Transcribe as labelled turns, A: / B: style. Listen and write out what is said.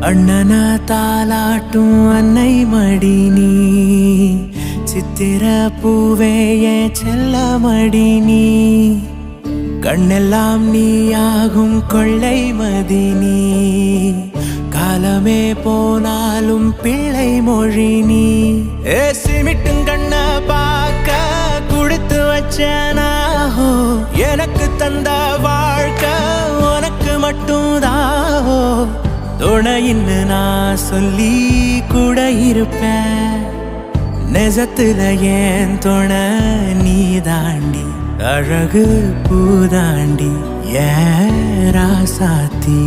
A: அண்ணன தாலாட்டும் அன்னை மடி நீ, சித்திர பூவே என் செல்ல மடி நீ, கண்ணெல்லாம் நீயாகும் கொள்ளை மதி நீ, காலமே போனாலும் பிள்ளை மொழி நீ. சிமிட்டும் கண்ண பார்க்க குடுத்து வச்சனாஹோ, எனக்கு தந்த வாழ்க்கை உனக்கு மட்டும் தாஹோ, துணையின்னு நான் சொல்லி கூட இருப்பேன், நெசத்துல ஏன் துணை நீ தாண்டி, அழகு பூதாண்டி ஏன் ராசாத்தி.